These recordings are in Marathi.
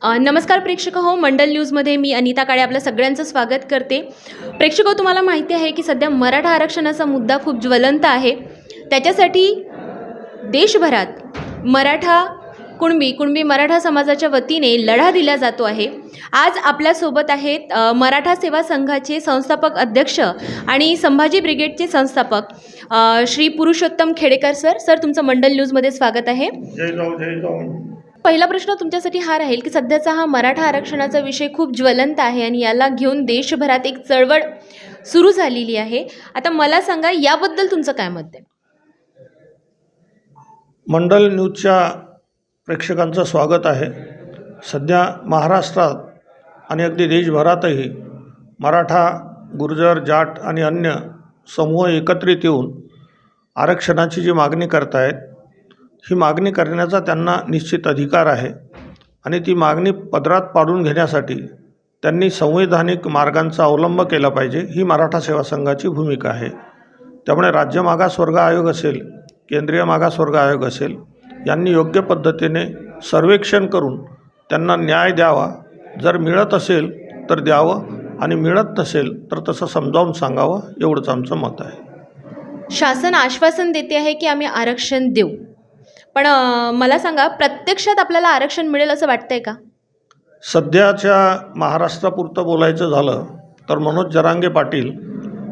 नमस्कार प्रेक्षक हो, मंडल न्यूजमध्ये मी अनिता काळे आपल्या सगळ्यांचं स्वागत करते. प्रेक्षक हो, तुम्हाला माहिती आहे की सध्या मराठा आरक्षणाचा मुद्दा खूप ज्वलंत आहे. त्याच्यासाठी देशभरात मराठा कुणबी मराठा समाजाच्या वतीने लढा दिला जातो आहे. आज आपल्यासोबत आहेत मराठा सेवा संघाचे संस्थापक अध्यक्ष आणि संभाजी ब्रिगेडचे संस्थापक श्री पुरुषोत्तम खेडेकर सर तुमचं मंडल न्यूजमध्ये स्वागत आहे. जय जाऊ. पहिला प्रश्न तुमच्यासाठी हा राहील की सध्याचा हा मराठा आरक्षणाचा विषय खूप ज्वलंत आहे आणि याला घेऊन देशभरात एक चळवळ सुरू झालेली आहे. आता मला सांगा, याबद्दल तुमचं काय मत आहे? मंडल न्यूजच्या प्रेक्षकांचं स्वागत आहे. सध्या महाराष्ट्रात आणि अगदी देशभरातही मराठा, गुर्जर, जाट आणि अन्य समूह एकत्रित येऊन आरक्षणाची जी मागणी करतायत, ही मागणी करण्याचा त्यांना निश्चित अधिकार आहे आणि ती मागणी पदरात पाडून घेण्यासाठी त्यांनी संवैधानिक मार्गांचा अवलंब केला पाहिजे, ही मराठा सेवा संघाची भूमिका आहे. त्यामुळे राज्य मागासवर्ग आयोग असेल, केंद्रीय मागासवर्ग आयोग असेल, यांनी योग्य पद्धतीने सर्वेक्षण करून त्यांना न्याय द्यावा. जर मिळत असेल तर द्यावं आणि मिळत नसेल तर तसं समजावून सांगावं, एवढंच आमचं मत आहे. शासन आश्वासन देते आहे की आम्ही आरक्षण देऊ, पण मला सांगा, प्रत्यक्षात आपल्याला आरक्षण मिळेल असं वाटतंय का? सध्याच्या महाराष्ट्रापुरतं बोलायचं झालं तर मनोज जरांगे पाटील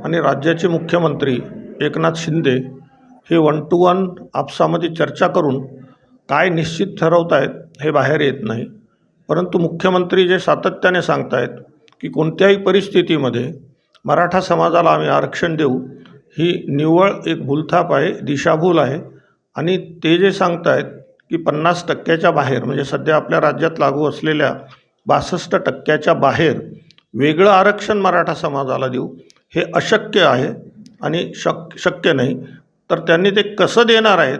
आणि राज्याचे मुख्यमंत्री एकनाथ शिंदे हे 1 to 1 आपसामध्ये चर्चा करून काय निश्चित ठरवत आहेत हे बाहेर येत नाही. परंतु मुख्यमंत्री जे सातत्याने सांगत आहेत की कोणत्याही परिस्थितीमध्ये मराठा समाजाला आम्ही आरक्षण देऊ, ही निव्वळ एक भूलथाप आहे, दिशाभूल आहे. आणि ते जे सांगत आहेत की 50% बाहेर, म्हणजे सध्या आपल्या राज्यात लागू असलेल्या 62% बाहेर वेगळं आरक्षण मराठा समाजाला देऊ, हे अशक्य आहे आणि शक्य नाही. तर त्यांनी ते कसं देणार आहेत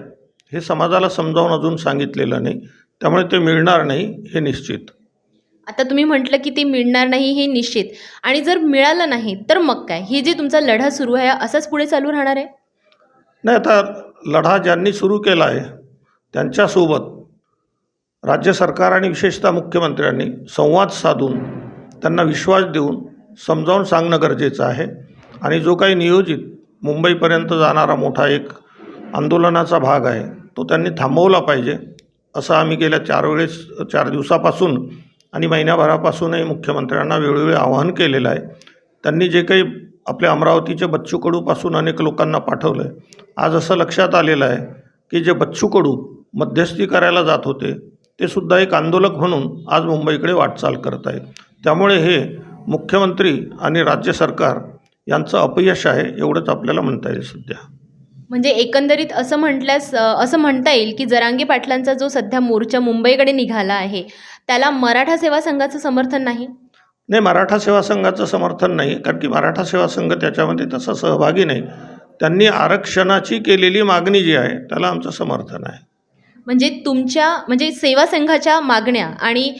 हे समाजाला समजावून अजून सांगितलेलं नाही. त्यामुळे ते मिळणार नाही हे निश्चित. आता तुम्ही म्हटलं की ते मिळणार नाही हे निश्चित, आणि जर मिळालं नाही तर मग काय? ही जी तुमचा लढा सुरू आहे असाच पुढे चालू राहणार आहे? नाही, आता लढा ज्यांनी सुरू केला आहे त्यांच्यासोबत राज्य सरकार आणि विशेषतः मुख्यमंत्र्यांनी संवाद साधून त्यांना विश्वास देऊन समजावून सांगणं गरजेचं आहे. आणि जो काही नियोजित मुंबईपर्यंत जाणारा मोठा एक आंदोलनाचा भाग आहे तो त्यांनी थांबवला पाहिजे, असं आम्ही गेल्या 4 दिवसापासून आणि महिन्याभरापासूनही मुख्यमंत्र्यांना वेळोवेळी आवाहन केलेलं आहे. त्यांनी जे काही आपल्या अमरावतीच्या बच्चू कडूपासून अनेक लोकांना पाठवलं आहे, आज असं लक्षात आलेलं आहे की जे बच्चू कडू मध्यस्थी करायला जात होते ते सुद्धा एक आंदोलक म्हणून आज मुंबईकडे वाटचाल करत आहेत. त्यामुळे हे मुख्यमंत्री आणि राज्य सरकार यांचं अपयश आहे, एवढंच आपल्याला म्हणता येईल सध्या. म्हणजे एकंदरीत असं म्हणता येईल की जरांगे पाटलांचा जो सध्या मोर्चा मुंबईकडे निघाला आहे त्याला मराठा सेवा संघाचं समर्थन नाही? नाही, मराठा सेवा संघाचं समर्थन नाही, कारण की मराठा सेवा संघ त्याच्यामध्ये तसा सहभागी नाही. त्यांनी आरक्षणाची केलेली मागणी जी आहे त्याला आमचं समर्थन आहे. म्हणजे सेवा संघाच्या मागण्या आणि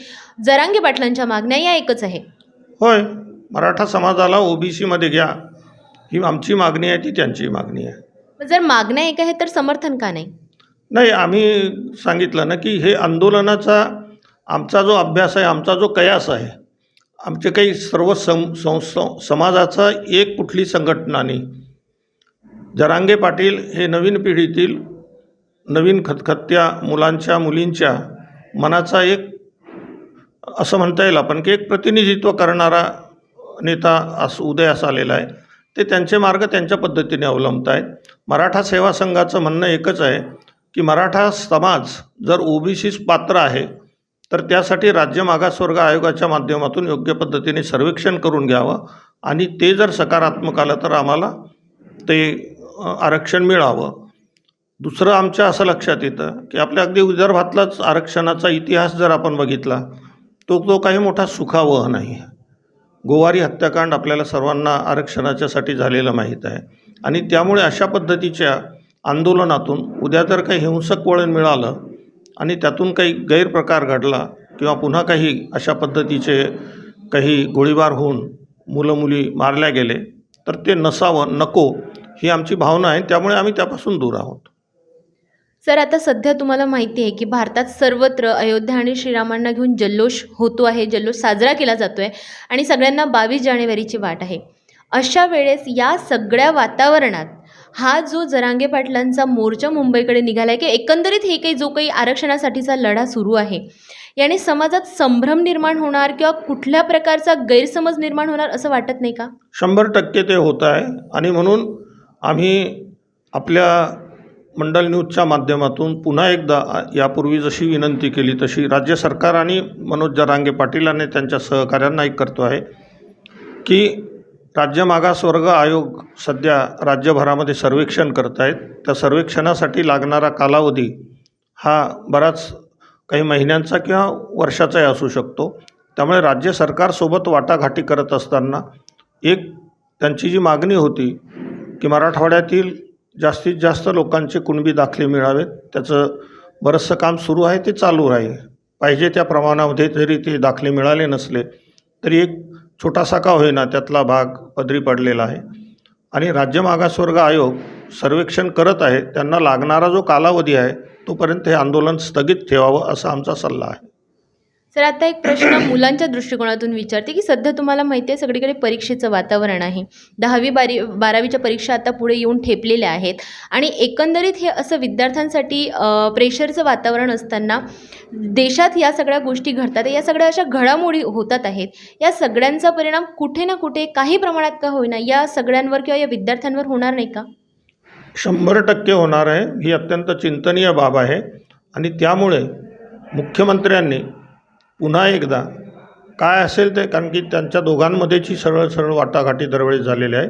जरांगे पाटलांच्या मागण्या या एकच आहे? होय, मराठा समाजाला ओबीसीमध्ये घ्या, ही आमची मागणी आहे, ती त्यांची मागणी आहे. जर मागण्या एक आहे तर समर्थन का नाही? नाही, आम्ही सांगितलं ना की हे आंदोलनाचा आमचा जो अभ्यास आहे, आमचा जो कयास आहे, आमचे काही सर्व समाजाचा एक कुठली संघटना नाही. जरांगे पाटील हे नवीन पिढीतील नवीन खतखत्या मुलींच्या मनाचा एक, असं म्हणता येईल आपण, की एक प्रतिनिधित्व करणारा नेता उदयास आलेला आहे. ते त्यांचे मार्ग त्यांच्या पद्धतीने अवलंबत आहेत. मराठा सेवा संघाचं म्हणणं एकच आहे की मराठा समाज जर ओबीसीस पात्र आहे तर त्यासाठी राज्य मागासवर्ग आयोगाच्या माध्यमातून योग्य पद्धतीने सर्वेक्षण करून घ्यावं आणि ते जर सकारात्मक आलं तर आम्हाला ते आरक्षण मिळावं. दुसरं आमच्या असं लक्षात येतं की आपल्या अगदी विदर्भातलाच आरक्षणाचा इतिहास जर आपण बघितला तो काही मोठा सुखावह नाही. गोवारी हत्याकांड आपल्याला सर्वांना आरक्षणाच्यासाठी झालेलं माहीत आहे. आणि त्यामुळे अशा पद्धतीच्या आंदोलनातून उद्या जर काही हिंसक वळण मिळालं आणि त्यातून काही गैरप्रकार घडला किंवा पुन्हा काही अशा पद्धतीचे काही गोळीबार होऊन मुलं मुली मारल्या गेले तर ते नसावं, नको, ही आमची भावना आहे. त्यामुळे आम्ही त्यापासून दूर आहोत. सर, आता सध्या तुम्हाला माहिती आहे की भारतात सर्वत्र अयोध्या आणि श्रीरामांना घेऊन जल्लोष होतो आहे, जल्लोष साजरा केला जातो आहे आणि सगळ्यांना 22 जानेवारीची वाट आहे. अशा वेळेस या सगळ्या वातावरणात हा जो जरांगे पाटलांचा मोर्चा मुंबईकडे निघाला आहे की एकंदरीत हे काही जो काही आरक्षणासाठीचा लढा सुरू आहे, याने समाजात संभ्रम निर्माण होणार किंवा कुठल्या प्रकारचा गैरसमज निर्माण होणार असं वाटत नाही का? 100% ते होत आहे आणि म्हणून आम्ही आपल्या मंडल न्यूजच्या माध्यमातून पुन्हा एकदा यापूर्वी जशी विनंती केली तशी राज्य सरकार आणि मनोज जरांगे पाटील आणि त्यांच्या सहकाऱ्यांनाही करतो आहे की राज्य मागासवर्ग आयोग सध्या राज्यभरामध्ये सर्वेक्षण करत आहेत. त्या सर्वेक्षणासाठी लागणारा कालावधी हा बराच काही महिन्यांचा किंवा वर्षाचाही असू शकतो. त्यामुळे राज्य सरकारसोबत वाटाघाटी करत असताना एक त्यांची जी मागणी होती की मराठवाड्यातील जास्तीत जास्त लोकांचे कुणबी दाखले मिळावेत, त्याचं बरंचसं काम सुरू आहे, ते चालू राहील. पाहिजे त्या प्रमाणामध्ये जरी ते दाखले मिळाले नसले तरी एक छोटासा का होईना त्यातला भाग पदरी पडलेला आहे आणि राज्य मागासवर्ग आयोग सर्वेक्षण करत आहे. त्यांना लागणारा जो कालावधी आहे तोपर्यंत हे आंदोलन स्थगित ठेवावं असा आमचा सल्ला आहे. सर, आता एक प्रश्न मुलांच्या दृष्टिकोनातून विचारते की सध्या तुम्हाला माहिती आहे सगळीकडे परीक्षेचं वातावरण आहे. 10वी 12वीच्या परीक्षा आता पुढे येऊन ठेपलेल्या आहेत आणि एकंदरीत हे असं विद्यार्थ्यांसाठी प्रेशरचं वातावरण असताना देशात या सगळ्या गोष्टी घडतात, या सगळ्या अशा घडामोडी होतात आहेत. या सगळ्यांचा परिणाम कुठे ना कुठे काही प्रमाणात का होईना या सगळ्यांवर किंवा या विद्यार्थ्यांवर होणार नाही का? 100% होणार आहे. ही अत्यंत चिंतनीय बाब आहे आणि त्यामुळे मुख्यमंत्र्यांनी पुन्हा एकदा काय असेल ते, कारण की त्यांच्या दोघांमध्येची सरळ वाटाघाटी दरवेळेस झालेली आहे,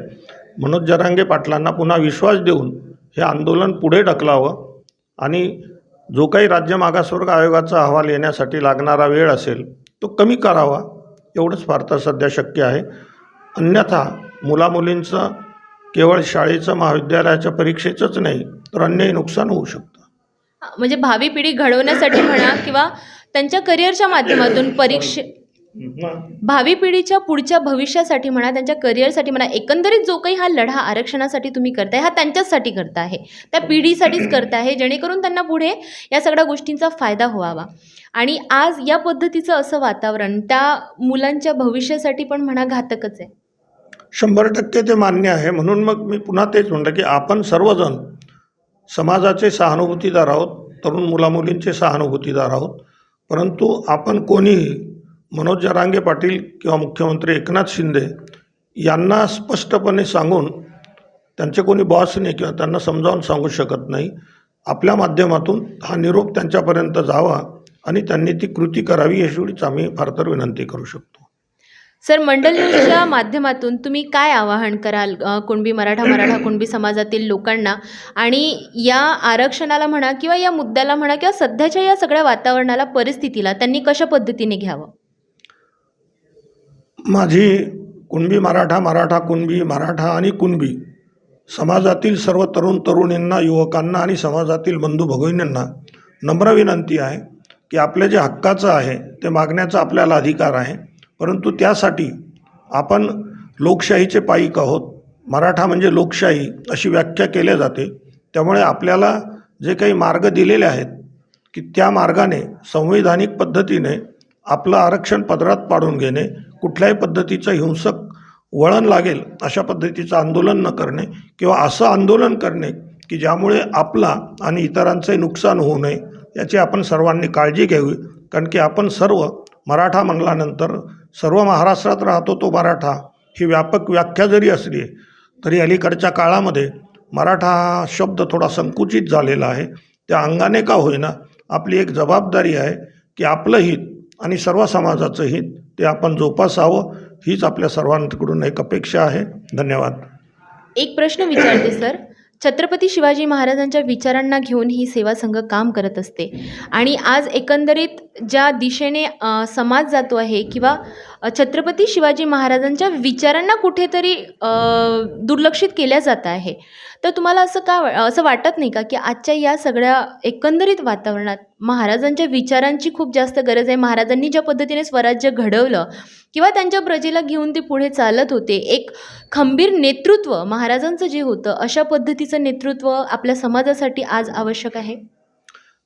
मनोज जरांगे पाटलांना पुन्हा विश्वास देऊन हे आंदोलन पुढे ढकलावं आणि जो काही राज्य मागासवर्ग आयोगाचा अहवाल येण्यासाठी लागणारा वेळ असेल तो कमी करावा, एवढंच फार तर सध्या शक्य आहे. अन्यथा मुलामुलींचं केवळ शाळेचं महाविद्यालयाच्या परीक्षेचंच नाही तर अन्यही नुकसान होऊ शकतं. म्हणजे भावी पिढी घडवण्यासाठी म्हणा किंवा त्यांच्या करिअरच्या माध्यमातून भावी पिढीच्या पुढच्या भविष्यासाठी म्हणा, त्यांच्या करिअरसाठी म्हणा, एकंदरीत जो काही हा लढा आरक्षणासाठी तुम्ही करताय हा त्यांच्याचसाठी करता आहे, त्या पिढीसाठीच करता आहे, जेणेकरून त्यांना पुढे या सगळ्या गोष्टींचा फायदा व्हावा. आणि आज या पद्धतीचं असं वातावरण त्या मुलांच्या भविष्यासाठी पण म्हणा घातकच आहे. 100% ते मान्य आहे. म्हणून मग मी पुन्हा तेच म्हणलं की आपण सर्वजण समाजाचे सहानुभूतीदार आहोत, तरुण मुलामुलींचे सहानुभूतीदार आहोत. परंतु आपण कोणीही मनोज जरांगे पाटील किंवा मुख्यमंत्री एकनाथ शिंदे यांना स्पष्टपणे सांगून त्यांचे कोणी बॉस नाही किंवा त्यांना समजावून सांगू शकत नाही. आपल्या माध्यमातून हा निरोप त्यांच्यापर्यंत जावा आणि त्यांनी ती कृती करावी एवढीच आम्ही फार तर विनंती करू शकतो. सर, मंडल न्यूजच्या माध्यमातून तुम्ही काय आवाहन कराल कुणबी मराठा कुणबी समाजातील लोकांना आणि या आरक्षणाला म्हणा किंवा या मुद्द्याला म्हणा किंवा सध्याच्या या सगळ्या वातावरणाला, परिस्थितीला त्यांनी कशा पद्धतीने घ्यावं? माझी कुणबी मराठा कुणबी मराठा आणि कुणबी समाजातील सर्व तरुण तरुणींना, युवकांना आणि समाजातील बंधू भगिनींना नम्र विनंती आहे की आपले जे हक्काचं आहे ते मागण्याचा आपल्याला अधिकार आहे, परंतु त्यासाठी आपण लोकशाहीचे पाईक आहोत. मराठा म्हणजे लोकशाही अशी व्याख्या केली जाते. त्यामुळे आपल्याला जे काही मार्ग दिलेले आहेत की त्या मार्गाने संवैधानिक पद्धतीने आपलं आरक्षण पदरात पाडून घेणे, कुठल्याही पद्धतीचं हिंसक वळण लागेल अशा पद्धतीचं आंदोलन न करणे किंवा असं आंदोलन करणे की ज्यामुळे आपला आणि इतरांचंही नुकसान होऊ नये याची आपण सर्वांनी काळजी घ्यावी. कारण की आपण सर्व मराठा म्हणल्यानंतर सर्व महाराष्ट्रात राहतो तो मराठा ही व्यापक व्याख्या जरी असली तरी अलीकडच्या काळामध्ये मराठा हा शब्द थोडा संकुचित झालेला आहे. त्या अंगाने का होईना आपली एक जबाबदारी आहे की आपलं हित आणि सर्व समाजाचं हित ते आपण जोपासावं, हीच आपल्या सर्वांकडून एक अपेक्षा आहे. धन्यवाद. एक प्रश्न विचारते सर, छत्रपती शिवाजी महाराजांच्या विचारांना घेऊन ही सेवा संघ काम करत असते आणि आज एकंदरीत ज्या दिशेने समाज जातो आहे किंवा छत्रपती शिवाजी महाराजांच्या विचारांना कुठेतरी दुर्लक्षित केल्या जात आहे, तर तुम्हाला असं वाटत नाही का की आजच्या या सगळ्या एकंदरीत वातावरणात महाराजांच्या विचारांची खूप जास्त गरज आहे? महाराजांनी ज्या पद्धतीने स्वराज्य घडवलं किंवा त्यांच्या प्रजेला घेऊन ते पुढे चालत होते, एक खंबीर नेतृत्व महाराजांचं जे होतं, अशा पद्धतीचं नेतृत्व आपल्या समाजासाठी आज आवश्यक आहे.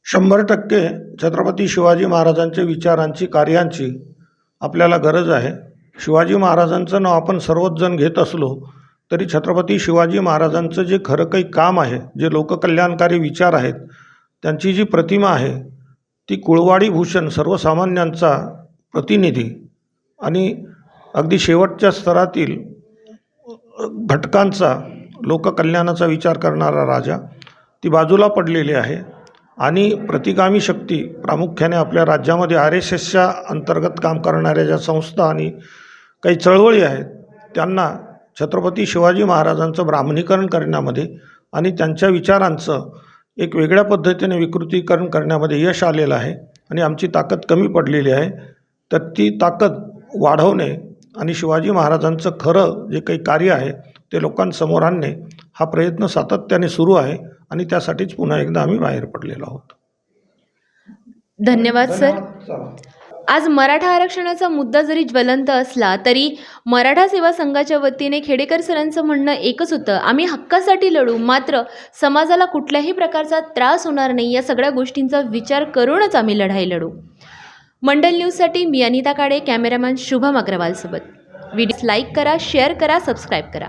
100% छत्रपती शिवाजी महाराजांच्या विचारांची, कार्यांची आपल्याला गरज आहे. शिवाजी महाराजांचं नाव आपण सर्वच जण घेत असलो तरी छत्रपती शिवाजी महाराजांचं जे खरं काही काम आहे, जे लोककल्याणकारी विचार आहेत, त्यांची जी प्रतिमा आहे ती कुळवाडी भूषण, सर्वसामान्यांचा प्रतिनिधी आणि अगदी शेवटच्या स्तरातील घटकांचा, लोककल्याणाचा विचार करणारा राजा, ती बाजूला पडलेली आहे. आणि प्रतिगामी शक्ती, प्रामुख्याने आपल्या राज्यामध्ये RSSच्या अंतर्गत काम करणाऱ्या ज्या संस्था आणि काही चळवळी आहेत, त्यांना छत्रपती शिवाजी महाराजांचं ब्राह्मणीकरण करण्यामध्ये आणि त्यांच्या विचारांचं एक वेगळ्या पद्धतीने विकृतीकरण करण्यामध्ये यश आलेलं आहे. आणि आमची ताकद कमी पडलेली आहे. तर ती ताकद वाढवणे आणि शिवाजी महाराजांचं खरं जे काही कार्य आहे ते लोकांसमोर आणणे हा प्रयत्न सातत्याने सुरू आहे. आणि त्यासाठीच पुन्हा एकदा आम्ही बाहेर पडलेलो आहोत. धन्यवाद सर. आज मराठा आरक्षणाचा मुद्दा जरी ज्वलंत असला तरी मराठा सेवा संघाच्या वतीने खेडेकर सरांचं म्हणणं एकच होतं, आम्ही हक्कासाठी लढू, मात्र समाजाला कुठल्याही प्रकारचा त्रास होणार नाही या सगळ्या गोष्टींचा विचार करूनच आम्ही लढाई लढू. मंडल न्यूजसाठी मी अनिता काळे, कॅमेरामॅन शुभम अग्रवालसोबत. व्हिडिओ लाईक करा, शेअर करा, सबस्क्राईब करा.